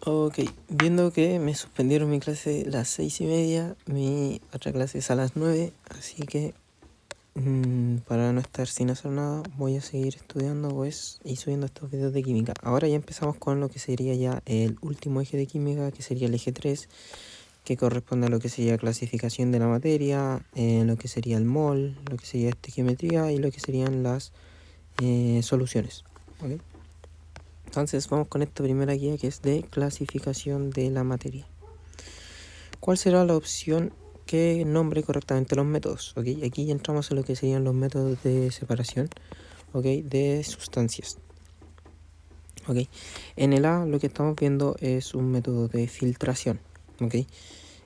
Ok, viendo que me suspendieron mi clase a las 6:30, mi otra clase es a las 9, así que para no estar sin hacer nada voy a seguir estudiando pues y subiendo estos videos de química. Ahora ya empezamos con lo que sería ya el último eje de química, que sería el eje 3, que corresponde a lo que sería clasificación de la materia, lo que sería el mol, lo que sería estequiometría y lo que serían las soluciones. ¿Okay? Entonces vamos con esta primera guía, que es de clasificación de la materia. ¿Cuál será la opción que nombre correctamente los métodos? ¿Okay? Aquí ya entramos en lo que serían los métodos de separación, ¿okay? De sustancias. ¿Okay? En el A lo que estamos viendo es un método de filtración. ¿Okay?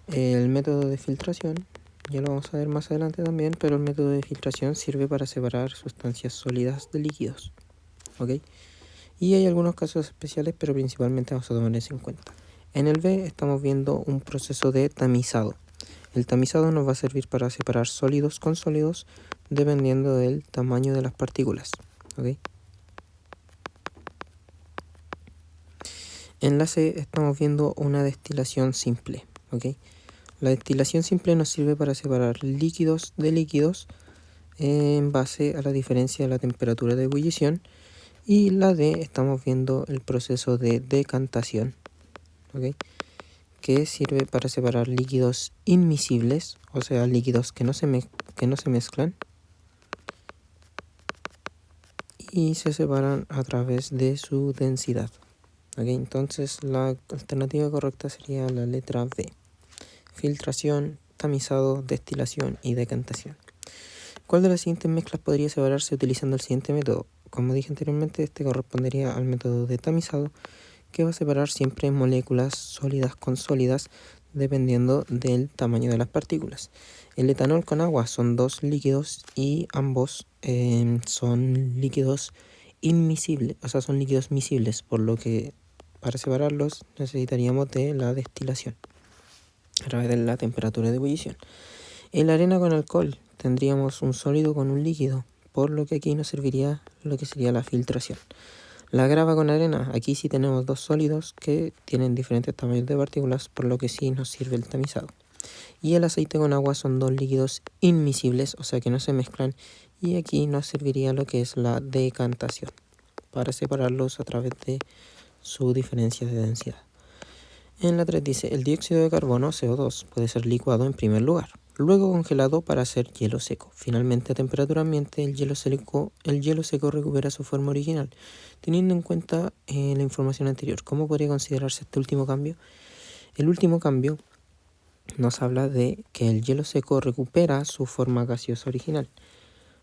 El método de filtración ya lo vamos a ver más adelante también, pero el método de filtración sirve para separar sustancias sólidas de líquidos. ¿Okay? Y hay algunos casos especiales, pero principalmente vamos a tomar eso en cuenta. En el B estamos viendo un proceso de tamizado. El tamizado nos va a servir para separar sólidos con sólidos dependiendo del tamaño de las partículas. ¿Okay? En la C estamos viendo una destilación simple. ¿Okay? La destilación simple nos sirve para separar líquidos de líquidos en base a la diferencia de la temperatura de ebullición. Y la D estamos viendo el proceso de decantación, ¿okay? Que sirve para separar líquidos inmiscibles, o sea, líquidos que no se mezclan y se separan a través de su densidad. ¿Okay? Entonces la alternativa correcta sería la letra B: filtración, tamizado, destilación y decantación. ¿Cuál de las siguientes mezclas podría separarse utilizando el siguiente método? Como dije anteriormente, este correspondería al método de tamizado, que va a separar siempre moléculas sólidas con sólidas dependiendo del tamaño de las partículas. El etanol con agua son dos líquidos y ambos son líquidos inmiscibles, o sea, son líquidos miscibles, por lo que para separarlos necesitaríamos de la destilación a través de la temperatura de ebullición. En la arena con alcohol tendríamos un sólido con un líquido, por lo que aquí nos serviría lo que sería la filtración. La grava con arena, aquí sí tenemos dos sólidos que tienen diferentes tamaños de partículas, por lo que sí nos sirve el tamizado. Y el aceite con agua son dos líquidos inmiscibles, o sea que no se mezclan, y aquí nos serviría lo que es la decantación, para separarlos a través de su diferencia de densidad. En la 3 dice, el dióxido de carbono, CO2, puede ser licuado en primer lugar, luego congelado para hacer hielo seco. Finalmente, a temperatura ambiente, el hielo seco recupera su forma original. Teniendo en cuenta la información anterior, ¿cómo podría considerarse este último cambio? El último cambio nos habla de que el hielo seco recupera su forma gaseosa original.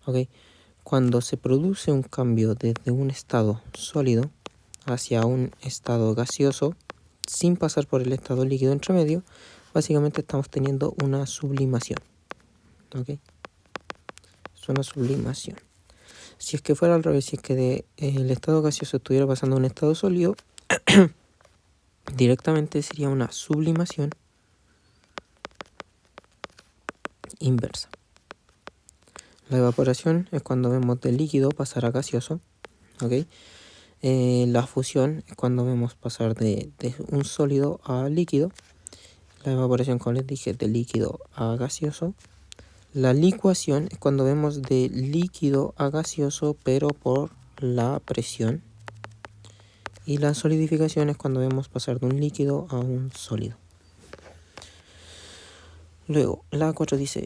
¿Okay? Cuando se produce un cambio desde un estado sólido hacia un estado gaseoso, sin pasar por el estado líquido entre medio, básicamente estamos teniendo una sublimación. ¿Okay? Es una sublimación. Si es que fuera al revés, si es que el estado gaseoso estuviera pasando a un estado sólido, directamente sería una sublimación inversa. La evaporación es cuando vemos del líquido pasar a gaseoso. ¿Okay? La fusión es cuando vemos pasar de un sólido a líquido. La evaporación, como les dije, de líquido a gaseoso. La licuación es cuando vemos de líquido a gaseoso, pero por la presión. Y la solidificación es cuando vemos pasar de un líquido a un sólido. Luego, la 4 dice,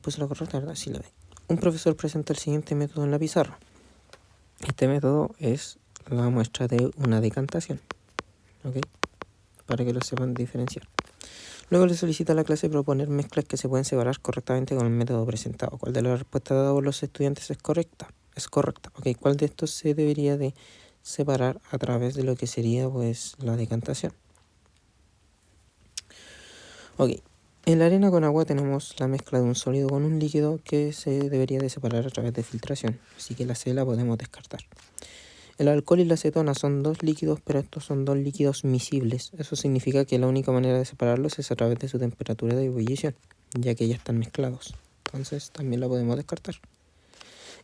pues la correcta, ¿verdad? Sí la ve. Un profesor presenta el siguiente método en la pizarra. Este método es la muestra de una decantación. ¿Ok? Para que lo sepan diferenciar. Luego le solicita a la clase proponer mezclas que se pueden separar correctamente con el método presentado. ¿Cuál de las respuestas dadas por los estudiantes es correcta? Es correcta. ¿Ok? ¿Cuál de estos se debería de separar a través de lo que sería pues la decantación? Ok. En la arena con agua tenemos la mezcla de un sólido con un líquido que se debería de separar a través de filtración. Así que la C la podemos descartar. El alcohol y la acetona son dos líquidos, pero estos son dos líquidos miscibles. Eso significa que la única manera de separarlos es a través de su temperatura de ebullición, ya que ya están mezclados. Entonces también la podemos descartar.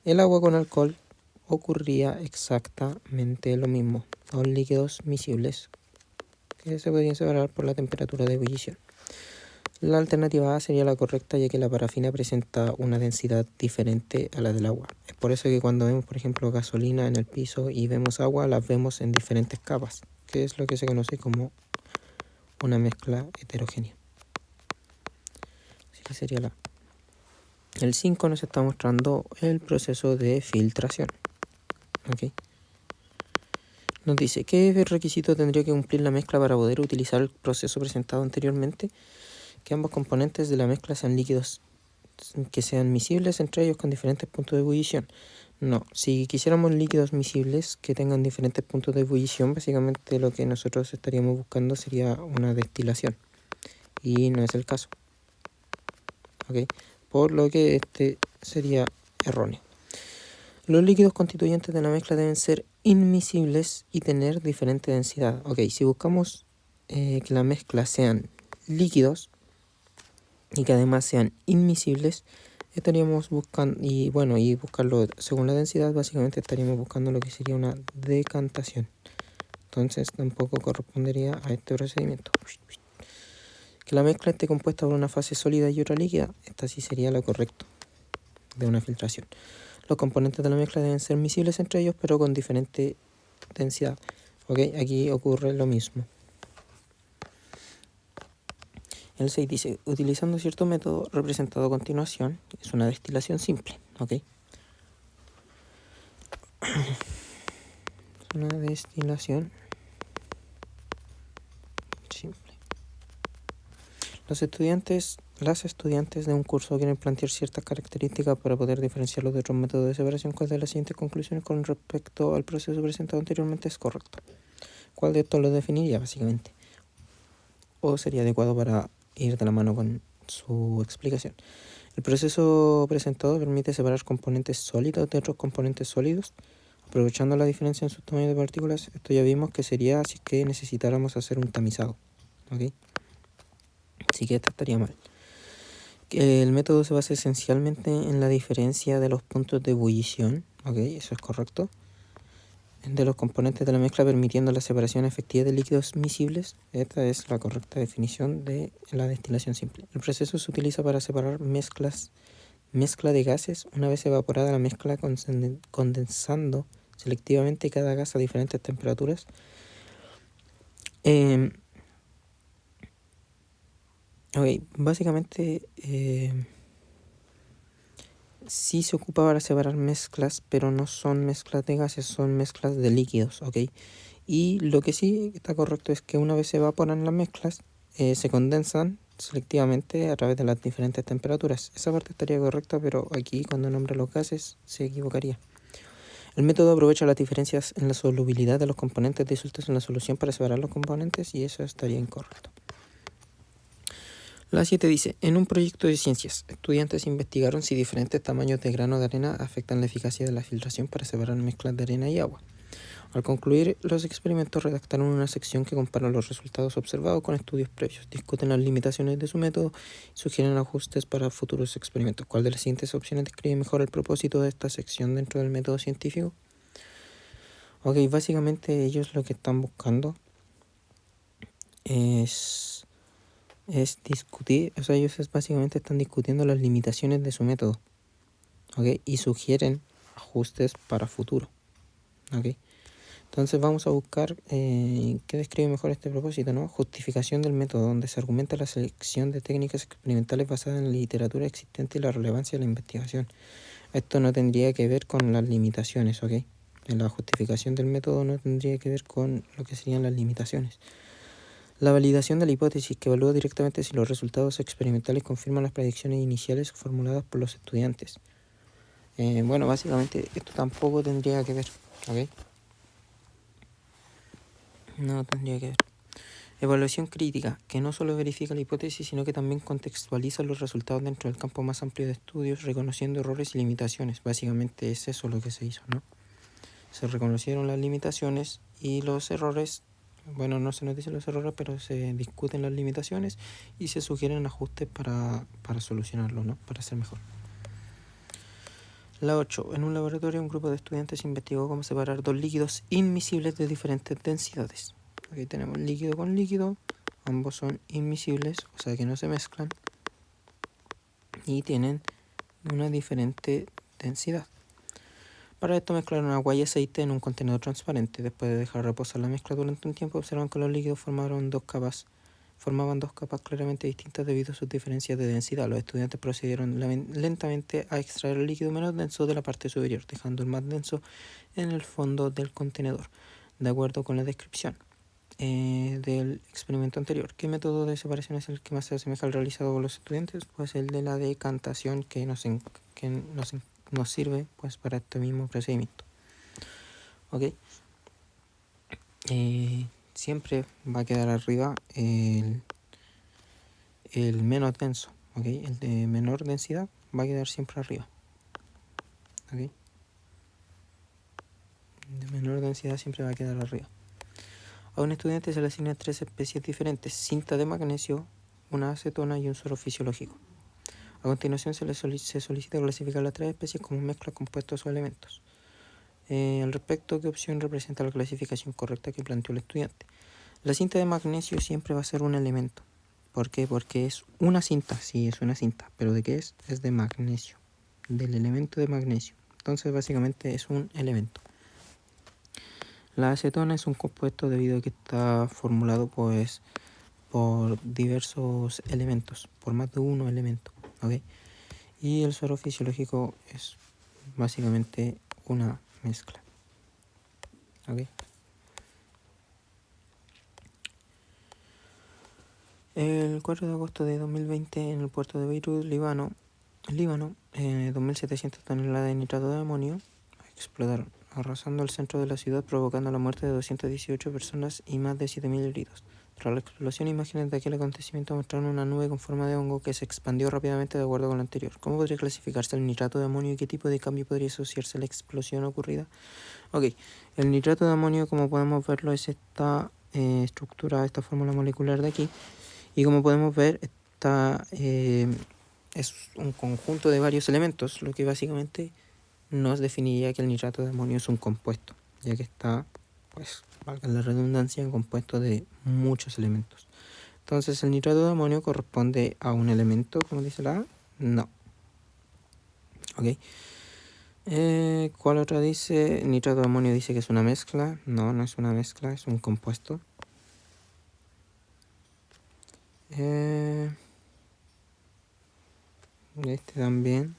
El agua con alcohol ocurría exactamente lo mismo. Dos líquidos miscibles que se podrían separar por la temperatura de ebullición. La alternativa A sería la correcta, ya que la parafina presenta una densidad diferente a la del agua. Es por eso que cuando vemos, por ejemplo, gasolina en el piso y vemos agua, las vemos en diferentes capas, que es lo que se conoce como una mezcla heterogénea. Así que sería la. El 5 nos está mostrando el proceso de filtración. ¿Okay? Nos dice, ¿qué requisito tendría que cumplir la mezcla para poder utilizar el proceso presentado anteriormente? Que ambos componentes de la mezcla sean líquidos que sean miscibles entre ellos con diferentes puntos de ebullición. No, si quisiéramos líquidos miscibles que tengan diferentes puntos de ebullición, básicamente lo que nosotros estaríamos buscando sería una destilación. Y no es el caso. ¿Okay? Por lo que este sería erróneo. Los líquidos constituyentes de la mezcla deben ser inmiscibles y tener diferente densidad. Ok, si buscamos que la mezcla sean líquidos y que además sean inmiscibles, estaríamos buscando, y buscarlo según la densidad, básicamente estaríamos buscando lo que sería una decantación. Entonces tampoco correspondería a este procedimiento. Que la mezcla esté compuesta por una fase sólida y otra líquida, esta sí sería lo correcto de una filtración. Los componentes de la mezcla deben ser miscibles entre ellos, pero con diferente densidad. Ok, aquí ocurre lo mismo. El 6 dice, utilizando cierto método representado a continuación, es una destilación simple. Ok. Una destilación simple. Las estudiantes de un curso quieren plantear ciertas características para poder diferenciarlo de otros métodos de separación. ¿Cuál de las siguientes conclusiones con respecto al proceso presentado anteriormente es correcto? ¿Cuál de estos lo definiría básicamente? ¿O sería adecuado para ir de la mano con su explicación? El proceso presentado permite separar componentes sólidos de otros componentes sólidos, aprovechando la diferencia en sus tamaños de partículas. Esto ya vimos que sería si es que necesitáramos hacer un tamizado. ¿Okay? Así que esto estaría mal. El método se basa esencialmente en la diferencia de los puntos de ebullición, ¿ok? Eso es correcto, de los componentes de la mezcla, permitiendo la separación efectiva de líquidos miscibles. Esta es la correcta definición de la destilación simple. El proceso se utiliza para separar mezcla de gases una vez evaporada la mezcla, condensando selectivamente cada gas a diferentes temperaturas. Básicamente sí se ocupa para separar mezclas, pero no son mezclas de gases, son mezclas de líquidos, ¿ok? Y lo que sí está correcto es que una vez se evaporan las mezclas, se condensan selectivamente a través de las diferentes temperaturas. Esa parte estaría correcta, pero aquí cuando nombra los gases se equivocaría. El método aprovecha las diferencias en la solubilidad de los componentes disueltos en la solución para separar los componentes, y eso estaría incorrecto. La 7 dice, en un proyecto de ciencias, estudiantes investigaron si diferentes tamaños de grano de arena afectan la eficacia de la filtración para separar mezclas de arena y agua. Al concluir los experimentos, redactaron una sección que compara los resultados observados con estudios previos, discuten las limitaciones de su método y sugieren ajustes para futuros experimentos. ¿Cuál de las siguientes opciones describe mejor el propósito de esta sección dentro del método científico? Ok, básicamente ellos lo que están buscando es discutir, o sea, ellos básicamente están discutiendo las limitaciones de su método, ¿ok? Y sugieren ajustes para futuro, ¿ok? Entonces vamos a buscar qué describe mejor este propósito, ¿no? Justificación del método, donde se argumenta la selección de técnicas experimentales basadas en la literatura existente y la relevancia de la investigación. Esto no tendría que ver con las limitaciones, ¿ok? En la justificación del método no tendría que ver con lo que serían las limitaciones. La validación de la hipótesis, que evalúa directamente si los resultados experimentales confirman las predicciones iniciales formuladas por los estudiantes. Básicamente esto tampoco tendría que ver, ¿ok? No tendría que ver. Evaluación crítica, que no solo verifica la hipótesis, sino que también contextualiza los resultados dentro del campo más amplio de estudios, reconociendo errores y limitaciones. Básicamente es eso lo que se hizo, ¿no? Se reconocieron las limitaciones y los errores. Bueno, no se nos dicen los errores, pero se discuten las limitaciones y se sugieren ajustes para solucionarlo, ¿no? Para ser mejor. La 8. En un laboratorio, un grupo de estudiantes investigó cómo separar dos líquidos inmiscibles de diferentes densidades. Aquí tenemos líquido con líquido, ambos son inmiscibles, o sea que no se mezclan y tienen una diferente densidad. Para esto mezclaron agua y aceite en un contenedor transparente. Después de dejar reposar la mezcla durante un tiempo, observaron que los líquidos formaban dos capas claramente distintas debido a sus diferencias de densidad. Los estudiantes procedieron lentamente a extraer el líquido menos denso de la parte superior, dejando el más denso en el fondo del contenedor, de acuerdo con la descripción del experimento anterior. ¿Qué método de separación es el que más se asemeja al realizado por los estudiantes? Pues el de la decantación, que nos sirve pues para este mismo procedimiento. ¿Ok? Siempre va a quedar arriba el menos denso. ¿Ok? El de menor densidad va a quedar siempre arriba. ¿Ok? De menor densidad siempre va a quedar arriba. A un estudiante se le asignan 3 especies diferentes: cinta de magnesio, una acetona y un suero fisiológico. A continuación se solicita clasificar las 3 especies como mezclas, compuestos o elementos. Al respecto, ¿qué opción representa la clasificación correcta que planteó el estudiante? La cinta de magnesio siempre va a ser un elemento. ¿Por qué? Porque es una cinta, sí, es una cinta. ¿Pero de qué es? Es de magnesio, del elemento de magnesio. Entonces básicamente es un elemento. La acetona es un compuesto debido a que está formulado pues por diversos elementos, por más de uno elemento, ¿ok? Y el suero fisiológico es básicamente una mezcla, ¿ok? El 4 de agosto de 2020 en el puerto de Beirut, Líbano, 2.700 toneladas de nitrato de amonio explotaron, arrasando el centro de la ciudad, provocando la muerte de 218 personas y más de 7.000 heridos. Tras la explosión, imágenes de aquel acontecimiento mostraron una nube con forma de hongo que se expandió rápidamente de acuerdo con lo anterior. ¿Cómo podría clasificarse el nitrato de amonio y qué tipo de cambio podría asociarse a la explosión ocurrida? Ok, el nitrato de amonio, como podemos verlo, es esta estructura, esta fórmula molecular de aquí. Y como podemos ver, es un conjunto de varios elementos, lo que básicamente nos definiría que el nitrato de amonio es un compuesto, ya que está, pues, valga la redundancia, compuesto de muchos elementos. Entonces, ¿el nitrato de amonio corresponde a un elemento, como dice la A? No. ¿Ok? ¿Cuál otra dice? Nitrato de amonio dice que es una mezcla. No, no es una mezcla, es un compuesto. Este también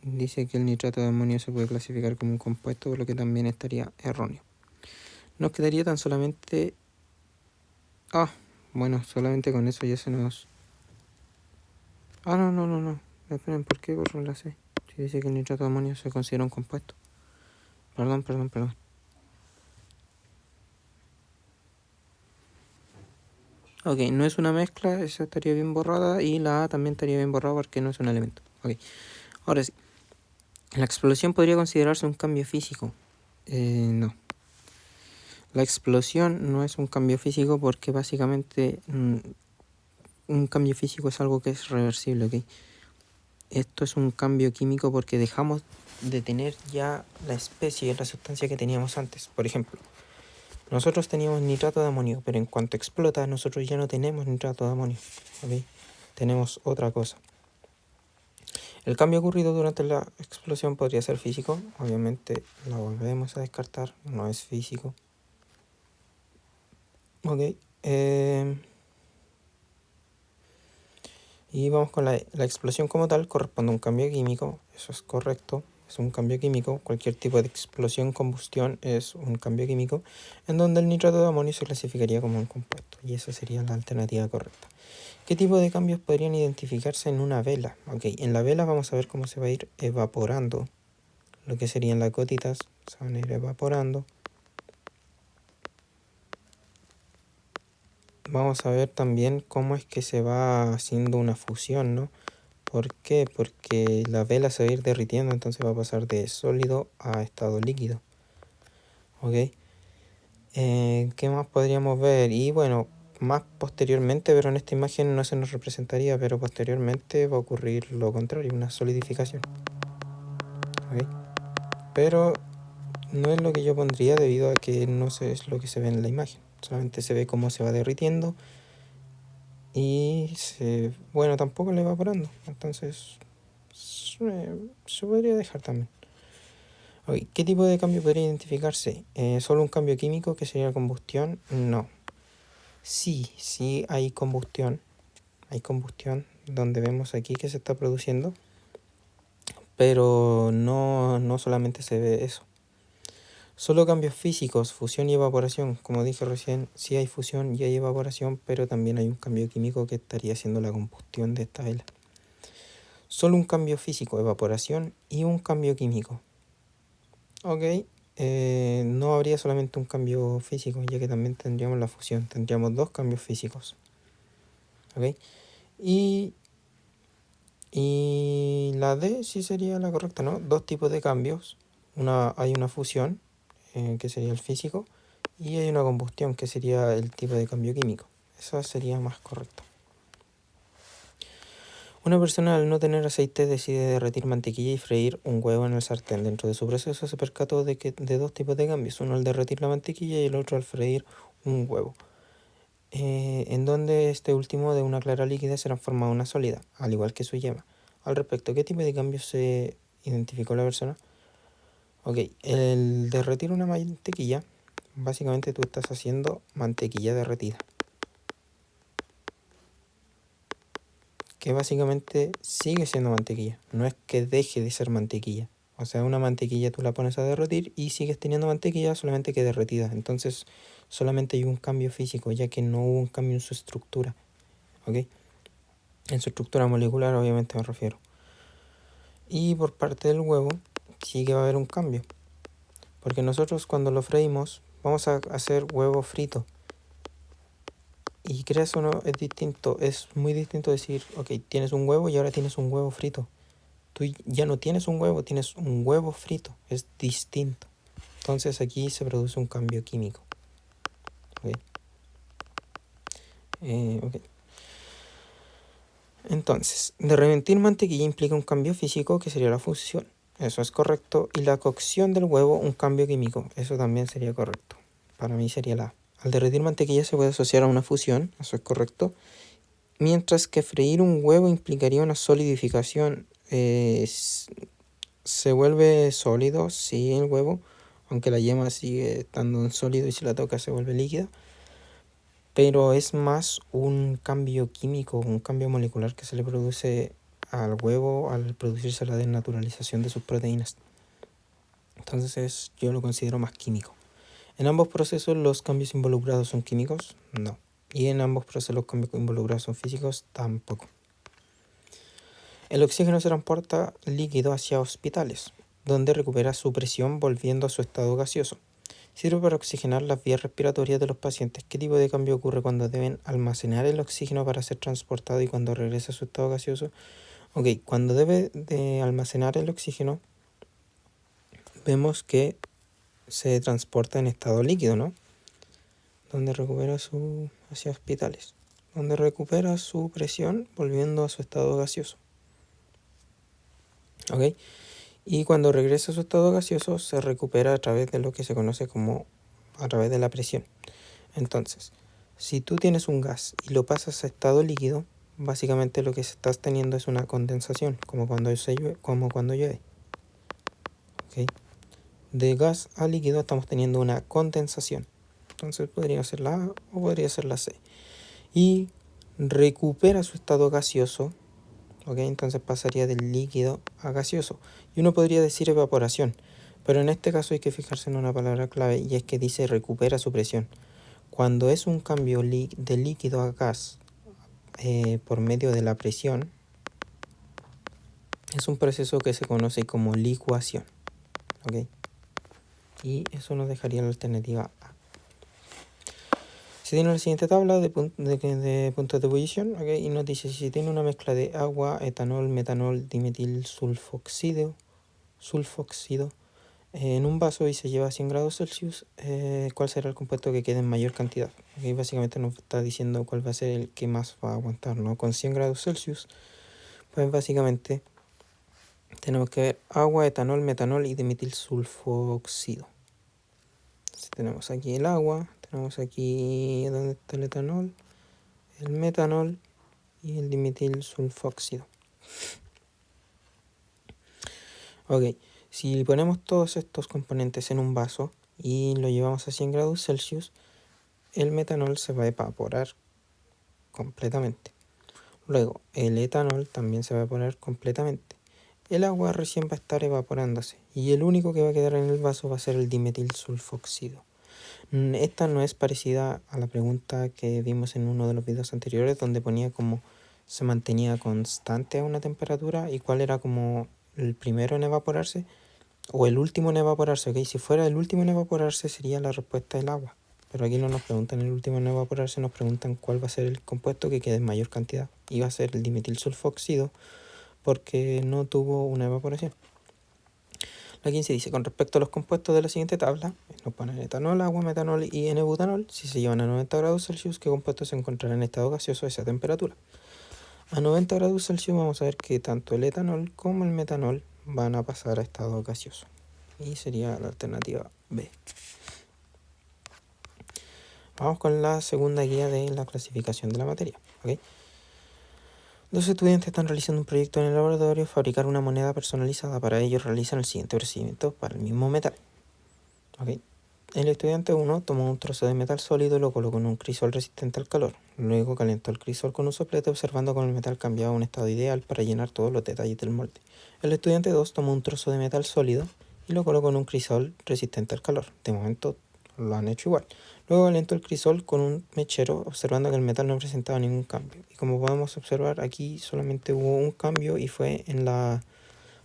dice que el nitrato de amonio se puede clasificar como un compuesto, por lo que también estaría erróneo. Nos quedaría tan solamente... bueno, solamente con eso ya se nos... no. Esperen, ¿por qué borro la C? Si dice que el nitrato de amonio se considera un compuesto. Perdón. Ok, no es una mezcla, esa estaría bien borrada, y la A también estaría bien borrada porque no es un elemento. Ok, ahora sí. ¿La explosión podría considerarse un cambio físico? No. La explosión no es un cambio físico porque básicamente un cambio físico es algo que es reversible, ¿ok? Esto es un cambio químico porque dejamos de tener ya la especie, la sustancia que teníamos antes. Por ejemplo, nosotros teníamos nitrato de amonio, pero en cuanto explota, nosotros ya no tenemos nitrato de amonio, ¿ok? Tenemos otra cosa. El cambio ocurrido durante la explosión podría ser físico, obviamente lo volvemos a descartar, no es físico. Ok, y vamos con la explosión como tal, corresponde a un cambio químico, eso es correcto, es un cambio químico. Cualquier tipo de explosión, combustión es un cambio químico, en donde el nitrato de amonio se clasificaría como un compuesto, y esa sería la alternativa correcta. ¿Qué tipo de cambios podrían identificarse en una vela? Ok, en la vela vamos a ver cómo se va a ir evaporando lo que serían las gotitas, se van a ir evaporando. Vamos a ver también cómo es que se va haciendo una fusión, ¿no? ¿Por qué? Porque la vela se va a ir derritiendo, entonces va a pasar de sólido a estado líquido. ¿Ok? ¿Qué más podríamos ver? Y bueno, más posteriormente, pero en esta imagen no se nos representaría, pero posteriormente va a ocurrir lo contrario, una solidificación. ¿Ok? Pero no es lo que yo pondría debido a que no es lo que se ve en la imagen. solamente se ve cómo se va derritiendo y bueno, tampoco le va evaporando, entonces se podría dejar también. Okay, ¿qué tipo de cambio podría identificarse? ¿Solo un cambio químico que sería la combustión? No. Sí hay combustión donde vemos aquí que se está produciendo, pero no solamente se ve eso. Solo cambios físicos, fusión y evaporación. Como dije recién, sí hay fusión y hay evaporación, pero también hay un cambio químico que estaría haciendo la combustión de esta vela. Solo un cambio físico, evaporación y un cambio químico. Ok, no habría solamente un cambio físico, ya que también tendríamos la fusión. Tendríamos dos cambios físicos. Ok, y la D sí sería la correcta, ¿no? Dos tipos de cambios. Hay una fusión, que sería el físico, y hay una combustión, que sería el tipo de cambio químico. Eso sería más correcto. Una persona al no tener aceite decide derretir mantequilla y freír un huevo en el sartén. Dentro de su proceso se percató de dos tipos de cambios, uno al derretir la mantequilla y el otro al freír un huevo, en donde este último de una clara líquida se transforma en una sólida, al igual que su yema. Al respecto, ¿qué tipo de cambios se identificó la persona? Ok, el derretir una mantequilla, básicamente tú estás haciendo mantequilla derretida, que básicamente sigue siendo mantequilla, no es que deje de ser mantequilla. O sea, una mantequilla tú la pones a derretir y sigues teniendo mantequilla, solamente que derretida. Entonces, solamente hay un cambio físico, ya que no hubo un cambio en su estructura. ¿Ok? En su estructura molecular, obviamente me refiero. Y por parte del huevo, sí que va a haber un cambio. Porque nosotros cuando lo freímos, vamos a hacer huevo frito. Y creas o no, es distinto, es muy distinto decir, ok, tienes un huevo y ahora tienes un huevo frito. Tú ya no tienes un huevo, tienes un huevo frito, es distinto. Entonces aquí se produce un cambio químico. ¿Ok? Ok. Entonces, derretir mantequilla implica un cambio físico que sería la fusión. Eso es correcto. Y la cocción del huevo, un cambio químico. Eso también sería correcto. Para mí sería la A. Al derretir mantequilla se puede asociar a una fusión. Eso es correcto. Mientras que freír un huevo implicaría una solidificación. Se vuelve sólido, sí, el huevo, aunque la yema sigue estando en sólido y si la toca se vuelve líquida. Pero es más un cambio químico, un cambio molecular que se le produce al huevo al producirse la desnaturalización de sus proteínas. Entonces yo lo considero más químico. ¿En ambos procesos los cambios involucrados son químicos? No. Y en ambos procesos los cambios involucrados son físicos? Tampoco. El oxígeno se transporta líquido hacia hospitales, donde recupera su presión volviendo a su estado gaseoso. Sirve para oxigenar las vías respiratorias de los pacientes. ¿Qué tipo de cambio ocurre cuando deben almacenar el oxígeno para ser transportado y cuando regresa a su estado gaseoso? Ok, cuando debe de almacenar el oxígeno, vemos que se transporta en estado líquido, ¿no? Donde recupera hacia hospitales, donde recupera su presión volviendo a su estado gaseoso. Ok, y cuando regresa a su estado gaseoso se recupera a través de lo que se conoce como a través de la presión. Entonces, si tú tienes un gas y lo pasas a estado líquido, básicamente lo que estás teniendo es una condensación, como cuando llueve. ¿Okay? De gas a líquido estamos teniendo una condensación. Entonces podría ser la A o podría ser la C. Y recupera su estado gaseoso. ¿Okay? Entonces pasaría del líquido a gaseoso. Y uno podría decir evaporación. Pero en este caso hay que fijarse en una palabra clave y es que dice recupera su presión. Cuando es un cambio de líquido a gas por medio de la presión, es un proceso que se conoce como licuación. ¿Okay? Y eso nos dejaría la alternativa A. Se tiene la siguiente tabla de puntos de ebullición, ¿okay? Y nos dice si tiene una mezcla de agua, etanol, metanol, dimetil sulfóxido en un vaso y se lleva a 100 grados Celsius, ¿cuál será el compuesto que quede en mayor cantidad? Aquí básicamente nos está diciendo cuál va a ser el que más va a aguantar, ¿no? Con 100 grados Celsius, pues básicamente tenemos que ver agua, etanol, metanol y dimetil sulfóxido. Entonces tenemos aquí el agua, Tenemos aquí donde está el etanol, el metanol y el dimetil sulfóxido. Ok, si ponemos todos estos componentes en un vaso y lo llevamos a 100 grados Celsius, el metanol se va a evaporar completamente. Luego, el etanol también se va a evaporar completamente. El agua recién va a estar evaporándose y el único que va a quedar en el vaso va a ser el dimetil sulfóxido. Esta no es parecida a la pregunta que vimos en uno de los videos anteriores donde ponía como se mantenía constante a una temperatura y cuál era como el primero en evaporarse o el último en evaporarse. ¿Ok? Si fuera el último en evaporarse sería la respuesta del agua. Pero aquí no nos preguntan el último en evaporarse, nos preguntan cuál va a ser el compuesto que quede en mayor cantidad. Y va a ser el dimetil sulfóxido porque no tuvo una evaporación. La 15 dice, con respecto a los compuestos de la siguiente tabla, nos ponen etanol, agua, metanol y N-butanol. Si se llevan a 90 grados Celsius, ¿qué compuestos se encontrarán en estado gaseoso a esa temperatura? A 90 grados Celsius vamos a ver que tanto el etanol como el metanol van a pasar a estado gaseoso. Y sería la alternativa B. Vamos con la segunda guía de la clasificación de la materia. ¿Okay? Dos estudiantes están realizando un proyecto en el laboratorio, fabricar una moneda personalizada. Para ello realizan el siguiente procedimiento para el mismo metal. ¿Okay? El estudiante 1 tomó un trozo de metal sólido y lo colocó en un crisol resistente al calor. Luego calentó el crisol con un soplete, observando cómo el metal cambiaba a un estado ideal para llenar todos los detalles del molde. El estudiante 2 tomó un trozo de metal sólido y lo colocó en un crisol resistente al calor. De momento lo han hecho igual. Luego calentó el crisol con un mechero, observando que el metal no presentaba ningún cambio. Y como podemos observar, aquí solamente hubo un cambio y fue en la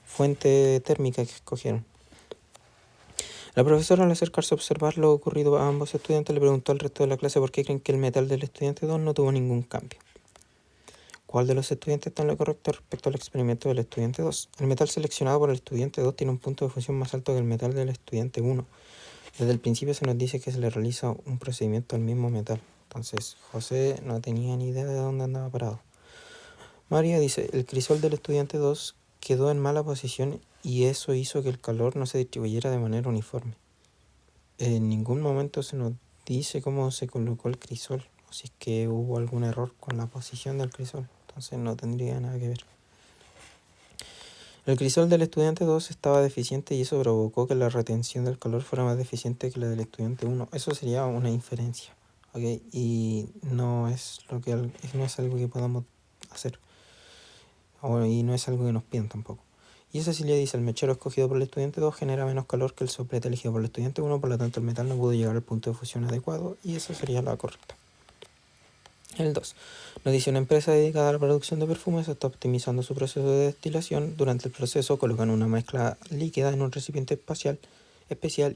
fuente térmica que escogieron. La profesora, al acercarse a observar lo ocurrido a ambos estudiantes, le preguntó al resto de la clase por qué creen que el metal del estudiante 2 no tuvo ningún cambio. ¿Cuál de los estudiantes está en lo correcto respecto al experimento del estudiante 2? El metal seleccionado por el estudiante 2 tiene un punto de fusión más alto que el metal del estudiante 1. Desde el principio se nos dice que se le realiza un procedimiento al mismo metal. Entonces, José no tenía ni idea de dónde andaba parado. María dice, el crisol del estudiante 2 quedó en mala posición y eso hizo que el calor no se distribuyera de manera uniforme. En ningún momento se nos dice cómo se colocó el crisol, o si es que hubo algún error con la posición del crisol. Entonces no tendría nada que ver. El crisol del estudiante 2 estaba deficiente y eso provocó que la retención del calor fuera más deficiente que la del estudiante 1. Eso sería una inferencia, ¿ok? Y no es algo que podamos hacer. Y no es algo que nos pidan tampoco. Y Cecilia dice, el mechero escogido por el estudiante 2 genera menos calor que el soplete elegido por el estudiante 1, por lo tanto el metal no pudo llegar al punto de fusión adecuado, y esa sería la correcta. El 2. Nos dice, una empresa dedicada a la producción de perfumes está optimizando su proceso de destilación. Durante el proceso colocan una mezcla líquida en un recipiente especial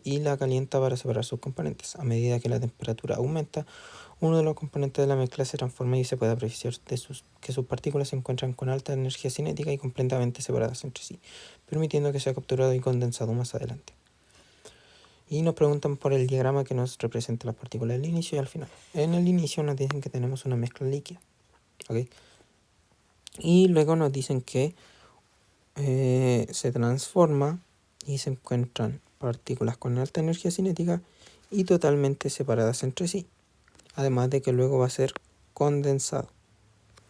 y la calienta para separar sus componentes. A medida que la temperatura aumenta, uno de los componentes de la mezcla se transforma y se puede apreciar que sus partículas se encuentran con alta energía cinética y completamente separadas entre sí, permitiendo que sea capturado y condensado más adelante. Y nos preguntan por el diagrama que nos representa las partículas al inicio y al final. En el inicio nos dicen que tenemos una mezcla líquida, ¿ok? Y luego nos dicen que se transforma y se encuentran partículas con alta energía cinética y totalmente separadas entre sí. Además de que luego va a ser condensado,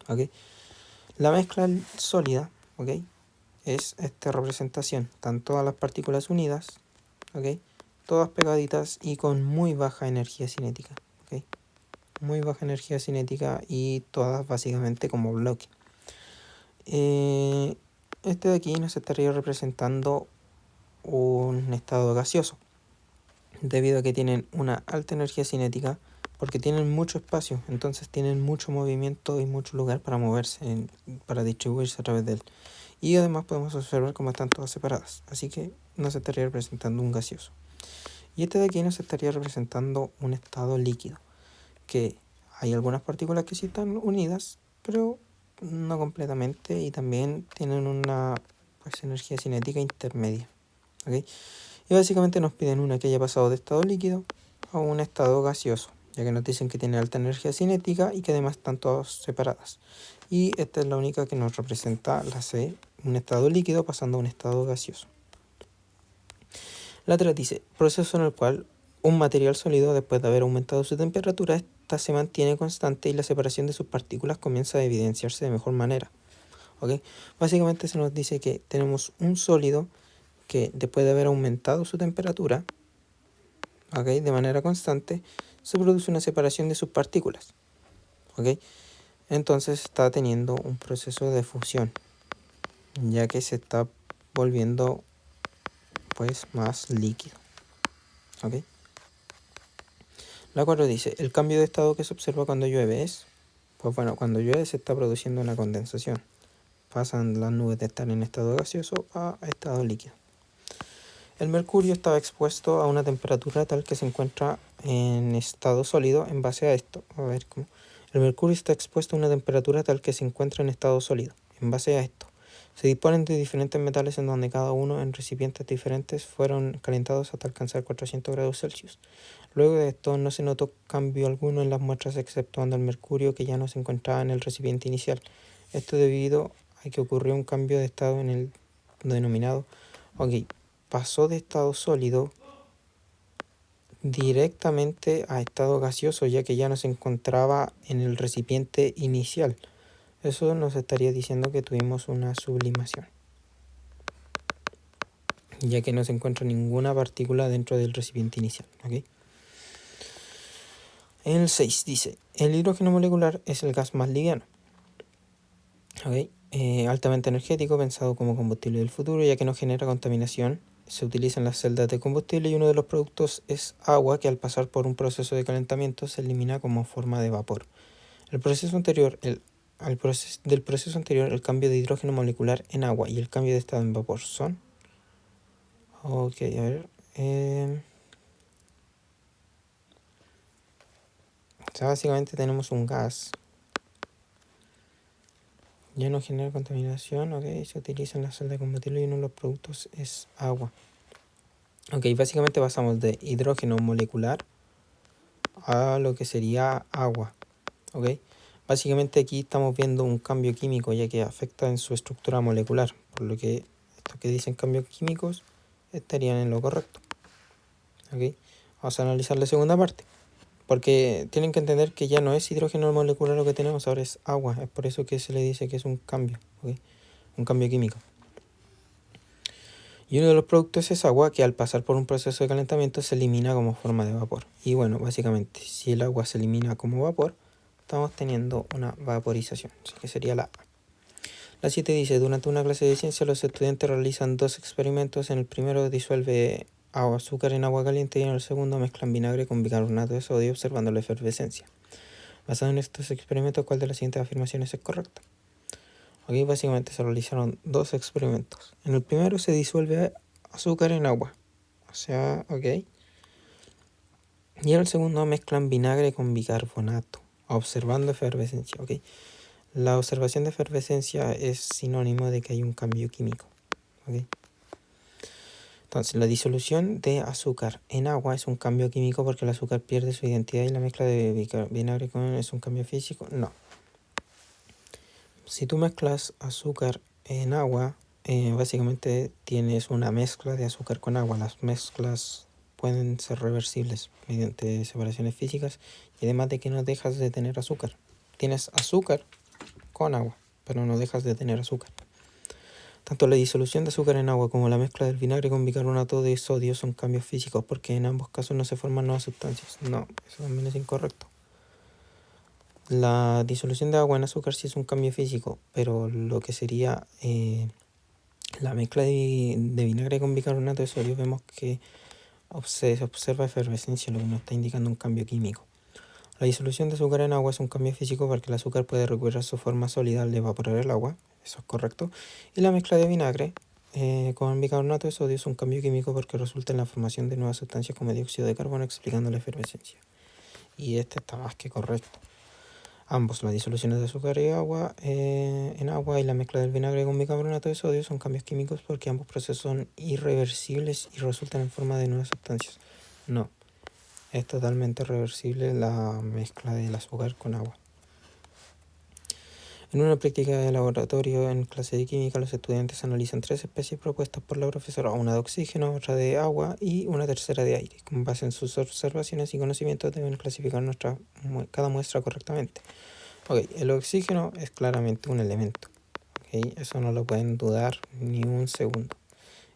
¿ok? La mezcla sólida, ¿ok? Es esta representación. Están todas las partículas unidas, ¿ok? Todas pegaditas y con muy baja energía cinética, ¿ok? Muy baja energía cinética y todas básicamente como bloque. Este de aquí nos estaría representando un estado gaseoso, debido a que tienen una alta energía cinética, porque tienen mucho espacio, entonces tienen mucho movimiento y mucho lugar para moverse, para distribuirse a través de él. Y además podemos observar cómo están todas separadas, así que nos estaría representando un gaseoso. Y este de aquí nos estaría representando un estado líquido, que hay algunas partículas que sí están unidas, pero no completamente, y también tienen una energía cinética intermedia, ¿okay? Y básicamente nos piden una que haya pasado de estado líquido a un estado gaseoso, ya que nos dicen que tiene alta energía cinética y que además están todas separadas. Y esta es la única que nos representa la C, un estado líquido pasando a un estado gaseoso. La 3 dice, proceso en el cual un material sólido, después de haber aumentado su temperatura, esta se mantiene constante y la separación de sus partículas comienza a evidenciarse de mejor manera. ¿Ok? Básicamente se nos dice que tenemos un sólido que después de haber aumentado su temperatura, ¿ok?, de manera constante, se produce una separación de sus partículas. ¿Ok? Entonces está teniendo un proceso de fusión, ya que se está volviendo pues más líquido. ¿Ok? La 4 dice, el cambio de estado que se observa cuando llueve es, pues bueno, cuando llueve se está produciendo una condensación. Pasan las nubes de estar en estado gaseoso a estado líquido. El mercurio estaba expuesto a una temperatura tal que se encuentra en estado sólido en base a esto. A ver cómo. El mercurio está expuesto a una temperatura tal que se encuentra en estado sólido. En base a esto, se disponen de diferentes metales en donde cada uno en recipientes diferentes fueron calentados hasta alcanzar 400 grados Celsius. Luego de esto no se notó cambio alguno en las muestras exceptuando el mercurio que ya no se encontraba en el recipiente inicial. Esto debido a que ocurrió un cambio de estado en el denominado. Ok, pasó de estado sólido directamente a estado gaseoso, ya que ya no se encontraba en el recipiente inicial. Eso nos estaría diciendo que tuvimos una sublimación, ya que no se encuentra ninguna partícula dentro del recipiente inicial. ¿Okay? El 6 dice, el hidrógeno molecular es el gas más liviano. ¿Okay? Altamente energético, pensado como combustible del futuro, ya que no genera contaminación. Se utilizan las celdas de combustible y uno de los productos es agua que al pasar por un proceso de calentamiento se elimina como forma de vapor. El proceso anterior, del proceso anterior, el cambio de hidrógeno molecular en agua y el cambio de estado en vapor son... Ok, a ver... o sea, básicamente tenemos un gas. Ya no genera contaminación, ok, se utiliza en la celda de combustible y uno de los productos es agua. Ok, básicamente pasamos de hidrógeno molecular a lo que sería agua. Ok, básicamente aquí estamos viendo un cambio químico ya que afecta en su estructura molecular, por lo que estos que dicen cambios químicos estarían en lo correcto. Ok, vamos a analizar la segunda parte, porque tienen que entender que ya no es hidrógeno molecular lo que tenemos, ahora es agua, es por eso que se le dice que es un cambio, ¿okay? Un cambio químico. Y uno de los productos es agua que al pasar por un proceso de calentamiento se elimina como forma de vapor. Y bueno, básicamente, si el agua se elimina como vapor, estamos teniendo una vaporización, así que sería la A. La 7 dice, durante una clase de ciencia los estudiantes realizan dos experimentos. En el primero disuelve azúcar en agua caliente y en el segundo mezclan vinagre con bicarbonato de sodio observando la efervescencia. Basado en estos experimentos, ¿cuál de las siguientes afirmaciones es correcta? Aquí básicamente se realizaron dos experimentos. En el primero se disuelve azúcar en agua, o sea, ok. Y en el segundo mezclan vinagre con bicarbonato, observando efervescencia, ok. La observación de efervescencia es sinónimo de que hay un cambio químico, ok. Entonces, la disolución de azúcar en agua es un cambio químico porque el azúcar pierde su identidad y la mezcla de vinagre con es un cambio físico. No. Si tú mezclas azúcar en agua, básicamente tienes una mezcla de azúcar con agua. Las mezclas pueden ser reversibles mediante separaciones físicas y además de que no dejas de tener azúcar. Tienes azúcar con agua, pero no dejas de tener azúcar. Tanto la disolución de azúcar en agua como la mezcla del vinagre con bicarbonato de sodio son cambios físicos porque en ambos casos no se forman nuevas sustancias. No, eso también es incorrecto. La disolución de agua en azúcar sí es un cambio físico, pero lo que sería la mezcla de vinagre con bicarbonato de sodio vemos que se observa efervescencia, lo que nos está indicando un cambio químico. La disolución de azúcar en agua es un cambio físico porque el azúcar puede recuperar su forma sólida al evaporar el agua, eso es correcto. Y la mezcla de vinagre con bicarbonato de sodio es un cambio químico porque resulta en la formación de nuevas sustancias como dióxido de carbono, explicando la efervescencia. Y este está más que correcto. Ambos, las disoluciones de azúcar y agua en agua y la mezcla del vinagre con bicarbonato de sodio son cambios químicos porque ambos procesos son irreversibles y resultan en forma de nuevas sustancias. No, es totalmente reversible la mezcla del azúcar con agua. En una práctica de laboratorio en clase de química, los estudiantes analizan 3 especies propuestas por la profesora, una de oxígeno, otra de agua y una tercera de aire. Con base en sus observaciones y conocimientos deben clasificar cada muestra correctamente. Ok, el oxígeno es claramente un elemento. Okay, eso no lo pueden dudar ni un segundo.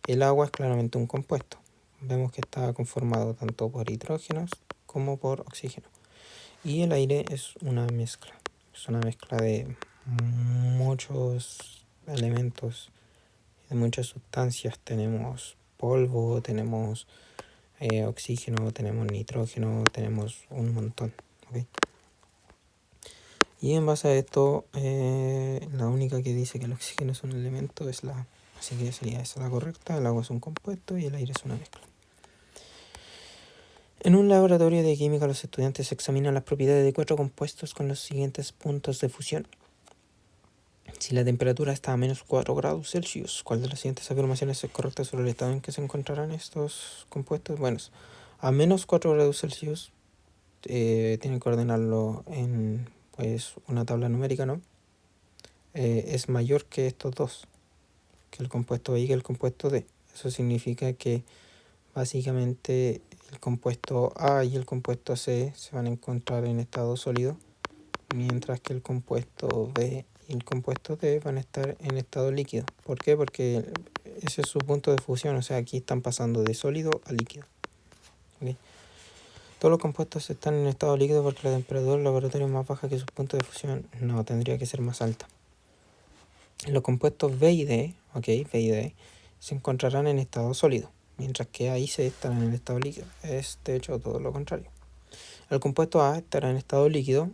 El agua es claramente un compuesto. Vemos que está conformado tanto por hidrógenos como por oxígeno. Y el aire es una mezcla. Es una mezcla de muchos elementos, de muchas sustancias. Tenemos polvo, tenemos oxígeno, tenemos nitrógeno, tenemos un montón. ¿Okay? Y en base a esto, la única que dice que el oxígeno es un elemento es la A. Así que sería esa la correcta. El agua es un compuesto y el aire es una mezcla. En un laboratorio de química, los estudiantes examinan las propiedades de 4 compuestos con los siguientes puntos de fusión. Si la temperatura está a menos 4 grados Celsius, ¿cuál de las siguientes afirmaciones es correcta sobre el estado en que se encontrarán estos compuestos? Bueno, a menos 4 grados Celsius tienen que ordenarlo en pues una tabla numérica, ¿no? Es mayor que estos dos, que el compuesto I y que el compuesto D. Eso significa que básicamente el compuesto A y el compuesto C se van a encontrar en estado sólido, mientras que el compuesto B y el compuesto D van a estar en estado líquido. ¿Por qué? Porque ese es su punto de fusión, o sea, aquí están pasando de sólido a líquido. ¿Okay? Todos los compuestos están en estado líquido porque la temperatura del laboratorio es más baja que su punto de fusión. No, tendría que ser más alta. Los compuestos B y D, B y D, se encontrarán en estado sólido, mientras que A y C estarán en el estado líquido. Es de hecho todo lo contrario. El compuesto A estará en estado líquido,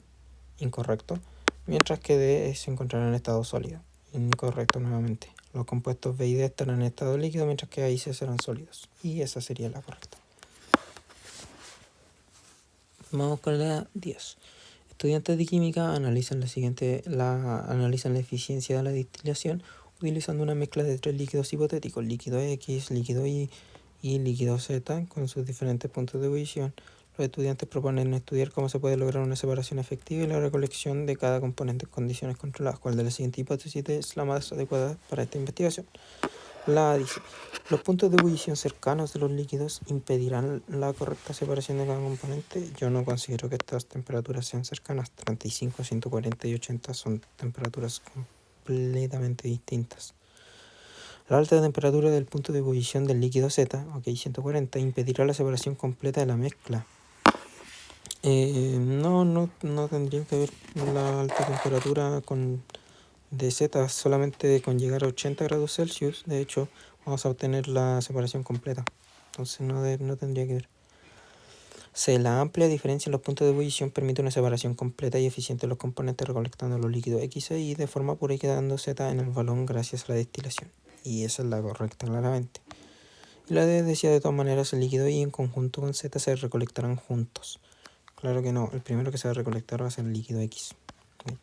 incorrecto, mientras que D se encontrará en estado sólido, incorrecto nuevamente. Los compuestos B y D estarán en estado líquido, mientras que A y C serán sólidos. Y esa sería la correcta. Vamos con la 10. Estudiantes de química analizan analizan la eficiencia de la destilación utilizando una mezcla de 3 líquidos hipotéticos, líquido X, líquido Y y líquido Z, con sus diferentes puntos de ebullición. Los estudiantes proponen estudiar cómo se puede lograr una separación efectiva y la recolección de cada componente en condiciones controladas. ¿Cuál de las siguientes hipótesis es la más adecuada para esta investigación? La A dice, los puntos de ebullición cercanos de los líquidos impedirán la correcta separación de cada componente. Yo no considero que estas temperaturas sean cercanas. 35, 140 y 80 son temperaturas completamente distintas. La alta temperatura del punto de ebullición del líquido Z, 140, impedirá la separación completa de la mezcla. No tendría que ver la alta temperatura de Z, solamente con llegar a 80 grados Celsius, de hecho, vamos a obtener la separación completa. Entonces no tendría que ver. C. La amplia diferencia en los puntos de ebullición permite una separación completa y eficiente de los componentes recolectando los líquidos X e Y de forma pura y quedando Z en el balón gracias a la destilación. Y esa es la correcta, claramente. Y la D decía, de todas maneras, el líquido Y en conjunto con Z se recolectarán juntos. Claro que no, el primero que se va a recolectar va a ser el líquido X. ¿Okay?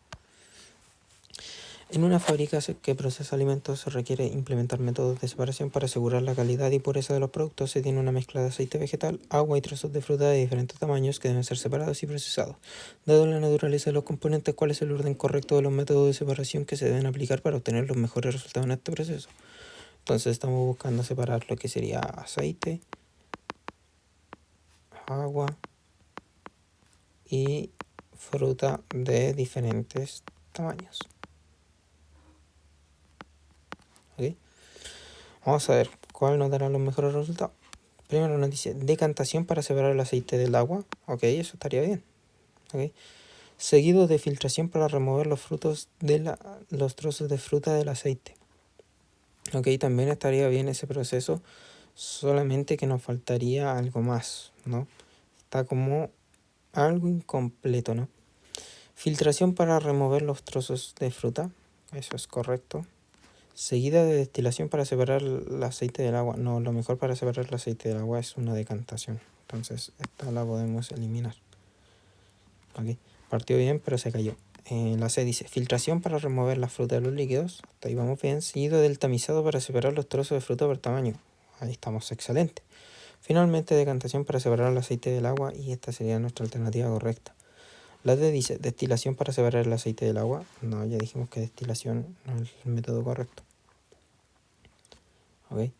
En una fábrica que procesa alimentos se requiere implementar métodos de separación para asegurar la calidad y pureza de los productos. Se tiene una mezcla de aceite vegetal, agua y trozos de fruta de diferentes tamaños que deben ser separados y procesados. Dado la naturaleza de los componentes, ¿cuál es el orden correcto de los métodos de separación que se deben aplicar para obtener los mejores resultados en este proceso? Entonces estamos buscando separar lo que sería aceite, agua y fruta de diferentes tamaños. ¿Okay? Vamos a ver cuál nos dará los mejores resultados. Primero nos dice decantación para separar el aceite del agua. Ok, eso estaría bien. Okay. Seguido de filtración para remover los trozos de fruta del aceite. Ok, también estaría bien ese proceso, solamente que nos faltaría algo más, ¿no? Está como algo incompleto, ¿no? Filtración para remover los trozos de fruta. Eso es correcto. Seguida de destilación para separar el aceite del agua. No, lo mejor para separar el aceite del agua es una decantación. Entonces, esta la podemos eliminar. ¿Okay? Partió bien, pero se cayó. La C dice, filtración para remover la fruta de los líquidos. Hasta ahí vamos bien. Seguido del tamizado para separar los trozos de fruta por tamaño. Ahí estamos, excelente. Finalmente, decantación para separar el aceite del agua. Y esta sería nuestra alternativa correcta. La D dice destilación para separar el aceite del agua. No, ya dijimos que destilación no es el método correcto. ¿Ok?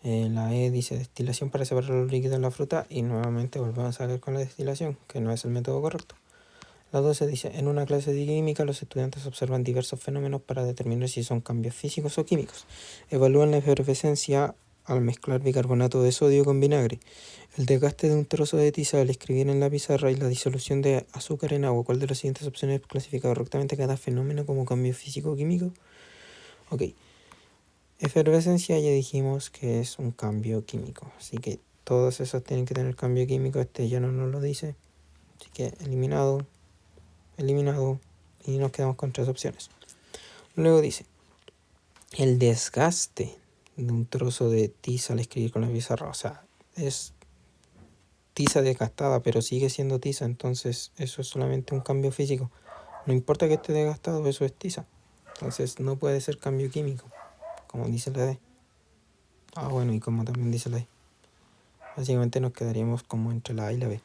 La E dice destilación para separar los líquidos de la fruta y nuevamente volvemos a ver con la destilación, que no es el método correcto. La 12 dice, en una clase de química los estudiantes observan diversos fenómenos para determinar si son cambios físicos o químicos. Evalúan la efervescencia al mezclar bicarbonato de sodio con vinagre, el desgaste de un trozo de tiza al escribir en la pizarra y la disolución de azúcar en agua. ¿Cuál de las siguientes opciones clasifica correctamente cada fenómeno como cambio físico o químico? Ok. Efervescencia ya dijimos que es un cambio químico, así que todos esos tienen que tener cambio químico, este ya no nos lo dice, así que eliminado, y nos quedamos con 3 opciones. Luego dice, el desgaste de un trozo de tiza al escribir con la pizarra, o sea, es tiza desgastada, pero sigue siendo tiza, entonces eso es solamente un cambio físico. No importa que esté desgastado, eso es tiza, entonces no puede ser cambio químico, como dice la D. Bueno, y como también dice la D. Básicamente nos quedaríamos como entre la A y la B.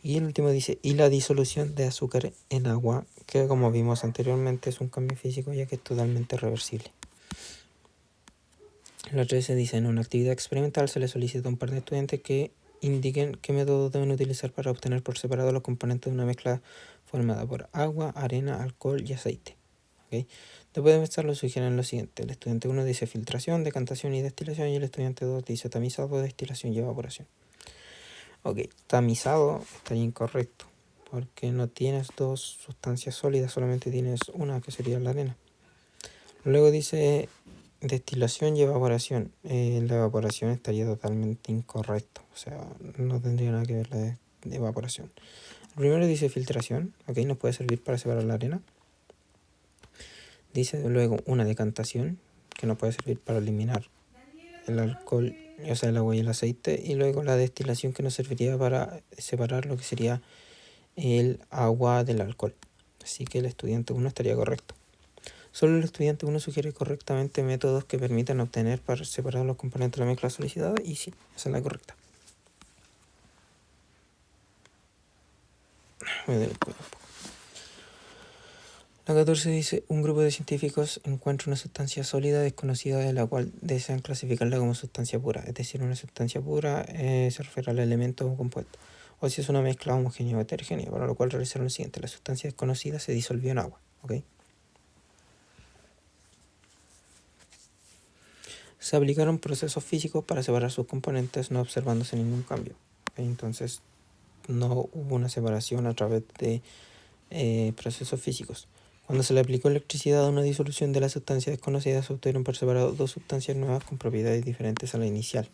Y el último dice, y la disolución de azúcar en agua, que como vimos anteriormente es un cambio físico ya que es totalmente reversible. La 13 dice, en una actividad experimental se le solicita a un par de estudiantes que indiquen qué métodos deben utilizar para obtener por separado los componentes de una mezcla formada por agua, arena, alcohol y aceite. ¿Okay? Después de empezar lo sugieren lo siguiente. El estudiante 1 dice filtración, decantación y destilación y el estudiante 2 dice tamizado, destilación y evaporación. Ok, tamizado estaría incorrecto porque no tienes 2 sustancias sólidas, solamente tienes una que sería la arena. Luego dice destilación y evaporación. La evaporación estaría totalmente incorrecto, o sea, no tendría nada que ver la de evaporación. Primero dice filtración, ok, nos puede servir para separar la arena. Dice luego una decantación, que nos puede servir para eliminar el alcohol, o sea, el agua y el aceite. Y luego la destilación, que nos serviría para separar lo que sería el agua del alcohol. Así que el estudiante 1 estaría correcto. Solo el estudiante 1 sugiere correctamente métodos que permitan obtener para separar los componentes de la mezcla solicitada, y sí, esa es la correcta. La 14 dice, un grupo de científicos encuentra una sustancia sólida desconocida de la cual desean clasificarla como sustancia pura. Es decir, una sustancia pura se refiere al elemento o compuesto, o si es una mezcla homogénea o heterogénea, para lo cual realizaron lo siguiente. La sustancia desconocida se disolvió en agua. ¿Okay? Se aplicaron procesos físicos para separar sus componentes, no observándose ningún cambio. ¿Okay? Entonces, no hubo una separación a través de procesos físicos. Cuando se le aplicó electricidad a una disolución de la sustancia desconocida, se obtuvieron por separado 2 sustancias nuevas con propiedades diferentes a la inicial.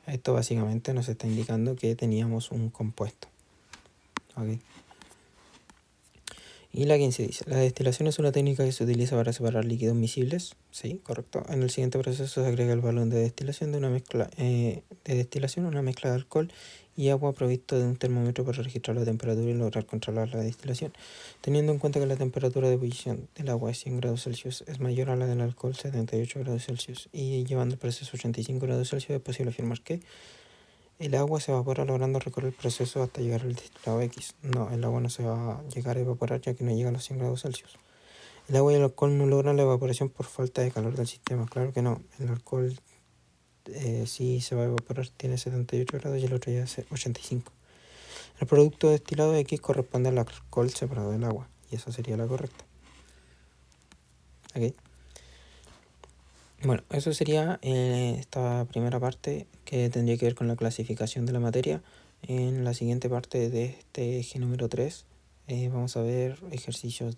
Esto básicamente nos está indicando que teníamos un compuesto. ¿Okay? Y la 15 dice, la destilación es una técnica que se utiliza para separar líquidos miscibles. Sí, correcto. En el siguiente proceso se agrega el balón de destilación de una mezcla una mezcla de alcohol y agua provisto de un termómetro para registrar la temperatura y lograr controlar la destilación. Teniendo en cuenta que la temperatura de ebullición del agua es 100 grados Celsius, es mayor a la del alcohol 78 grados Celsius, y llevando el proceso a 85 grados Celsius es posible afirmar que el agua se evapora logrando recorrer el proceso hasta llegar al destilado X. No, el agua no se va a llegar a evaporar ya que no llega a los 100 grados Celsius. El agua y el alcohol no logran la evaporación por falta de calor del sistema. Claro que no. El alcohol sí se va a evaporar, tiene 78 grados y el otro ya es 85. El producto destilado X corresponde al alcohol separado del agua, y esa sería la correcta. ¿Okay? Bueno, eso sería esta primera parte, que tendría que ver con la clasificación de la materia. En la siguiente parte de este eje número 3 vamos a ver ejercicios